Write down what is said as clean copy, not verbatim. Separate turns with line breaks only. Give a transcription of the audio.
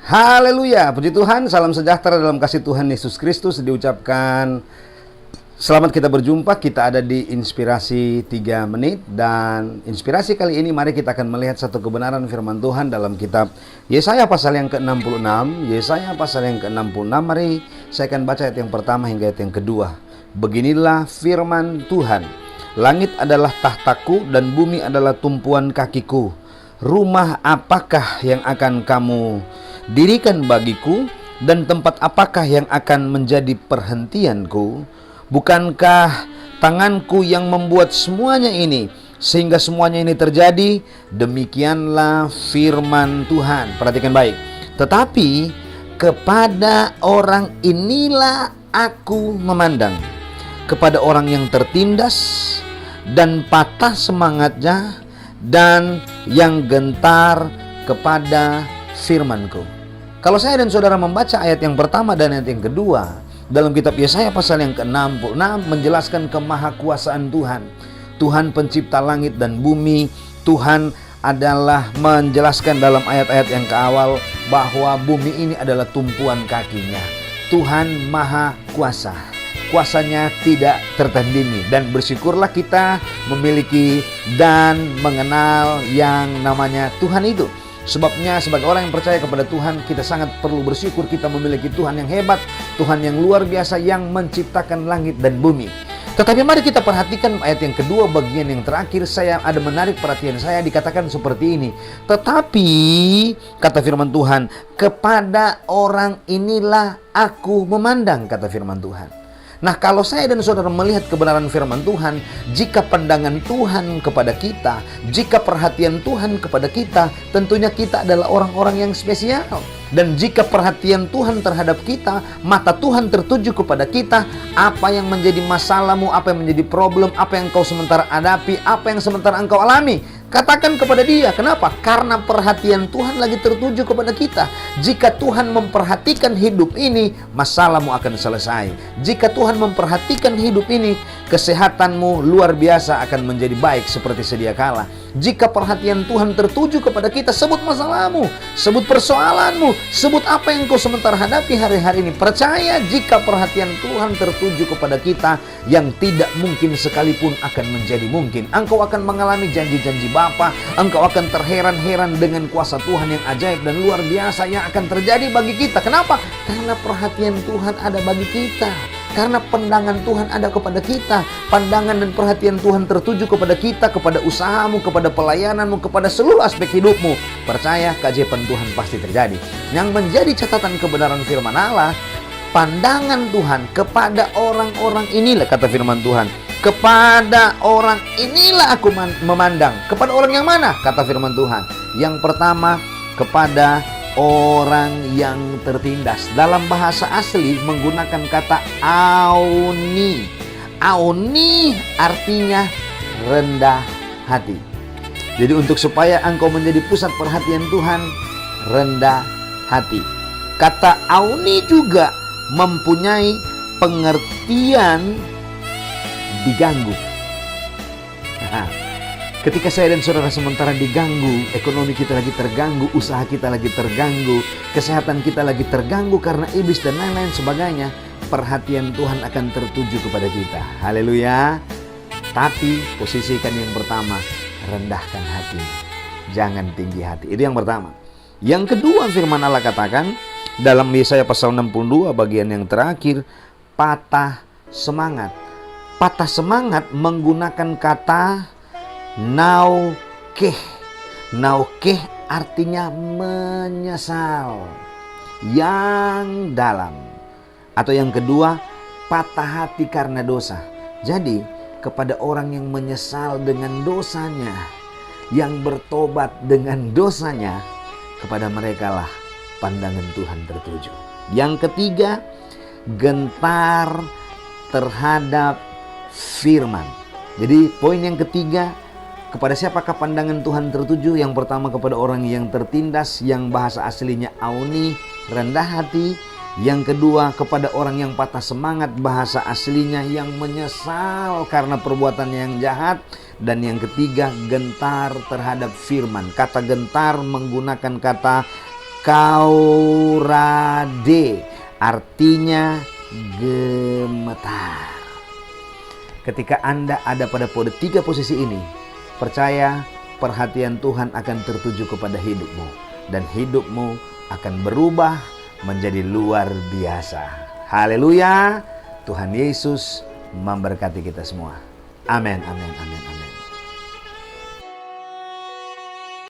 Haleluya, puji Tuhan, salam sejahtera dalam kasih Tuhan Yesus Kristus diucapkan. Selamat kita berjumpa, kita ada di Inspirasi 3 menit. Dan inspirasi kali ini mari kita akan melihat satu kebenaran firman Tuhan dalam kitab Yesaya pasal yang ke-66. Yesaya pasal yang ke-66, mari saya akan baca ayat yang pertama hingga ayat yang kedua. Beginilah firman Tuhan. Langit adalah tahtaku dan bumi adalah tumpuan kakiku. Rumah apakah yang akan kamu dirikan bagiku, dan tempat apakah yang akan menjadi perhentianku? Bukankah tanganku yang membuat semuanya ini, sehingga semuanya ini terjadi? Demikianlah firman Tuhan. Perhatikan baik. Tetapi kepada orang inilah aku memandang, kepada orang yang tertindas dan patah semangatnya, dan yang gentar kepada firmanku. Kalau saya dan saudara membaca ayat yang pertama dan ayat yang kedua dalam kitab Yesaya pasal yang ke-66 menjelaskan kemahakuasaan Tuhan. Tuhan pencipta langit dan bumi. Tuhan adalah menjelaskan dalam ayat-ayat yang ke awal bahwa bumi ini adalah tumpuan kakinya. Tuhan maha kuasa. Kuasanya tidak tertandingi, dan bersyukurlah kita memiliki dan mengenal yang namanya Tuhan itu. Sebabnya sebagai orang yang percaya kepada Tuhan, kita sangat perlu bersyukur kita memiliki Tuhan yang hebat, Tuhan yang luar biasa yang menciptakan langit dan bumi. Tetapi mari kita perhatikan ayat yang kedua, bagian yang terakhir. Saya ada menarik perhatian saya, dikatakan seperti ini. Tetapi, kata firman Tuhan, kepada orang inilah aku memandang, kata firman Tuhan. Nah, kalau saya dan saudara melihat kebenaran firman Tuhan, jika pandangan Tuhan kepada kita, jika perhatian Tuhan kepada kita, tentunya kita adalah orang-orang yang spesial. Dan jika perhatian Tuhan terhadap kita, mata Tuhan tertuju kepada kita, apa yang menjadi masalahmu, apa yang menjadi problem, apa yang kau sementara hadapi, apa yang sementara engkau alami, katakan kepada dia. Kenapa? Karena perhatian Tuhan lagi tertuju kepada kita. Jika Tuhan memperhatikan hidup ini, masalahmu akan selesai. Jika Tuhan memperhatikan hidup ini, kesehatanmu luar biasa akan menjadi baik seperti sedia kala. Jika perhatian Tuhan tertuju kepada kita, sebut masalahmu, sebut persoalanmu, sebut apa yang kau sementara hadapi hari-hari ini. Percaya, jika perhatian Tuhan tertuju kepada kita, yang tidak mungkin sekalipun akan menjadi mungkin. Engkau akan mengalami janji-janji Bapa, engkau akan terheran-heran dengan kuasa Tuhan yang ajaib dan luar biasa yang akan terjadi bagi kita. Kenapa? Karena perhatian Tuhan ada bagi kita. Karena pandangan Tuhan ada kepada kita. Pandangan dan perhatian Tuhan tertuju kepada kita, kepada usahamu, kepada pelayananmu, kepada seluruh aspek hidupmu. Percaya, keajaiban Tuhan pasti terjadi. Yang menjadi catatan kebenaran firman Allah, pandangan Tuhan kepada orang-orang inilah, kata firman Tuhan. Kepada orang inilah aku memandang. Kepada orang yang mana? Kata firman Tuhan. Yang pertama, kepada orang yang tertindas. Dalam bahasa asli menggunakan kata auni. Auni artinya rendah hati. Jadi untuk supaya engkau menjadi pusat perhatian Tuhan, rendah hati. Kata auni juga mempunyai pengertian diganggu. Ketika saya dan saudara sementara diganggu, ekonomi kita lagi terganggu, usaha kita lagi terganggu, kesehatan kita lagi terganggu karena iblis dan lain-lain sebagainya, perhatian Tuhan akan tertuju kepada kita. Haleluya. Tapi posisikan yang pertama, rendahkan hati, jangan tinggi hati. Itu yang pertama. Yang kedua, firman Allah katakan dalam Yesaya pasal 62 bagian yang terakhir, patah semangat. Patah semangat menggunakan kata naukeh. Naukeh artinya menyesal yang dalam. Atau yang kedua, patah hati karena dosa. Jadi kepada orang yang menyesal dengan dosanya, yang bertobat dengan dosanya, kepada mereka lah pandangan Tuhan tertuju. Yang ketiga, gentar terhadap firman. Jadi poin yang ketiga, kepada siapakah pandangan Tuhan tertuju? Yang pertama, kepada orang yang tertindas, yang bahasa aslinya auni, rendah hati. Yang kedua, kepada orang yang patah semangat, bahasa aslinya yang menyesal karena perbuatannya yang jahat. Dan yang ketiga, gentar terhadap firman. Kata gentar menggunakan kata kaurade, artinya gemetar. Ketika Anda ada pada tiga posisi ini, percaya perhatian Tuhan akan tertuju kepada hidupmu, dan hidupmu akan berubah menjadi luar biasa. Haleluya. Tuhan Yesus memberkati kita semua. Amin, amin, amin, amin.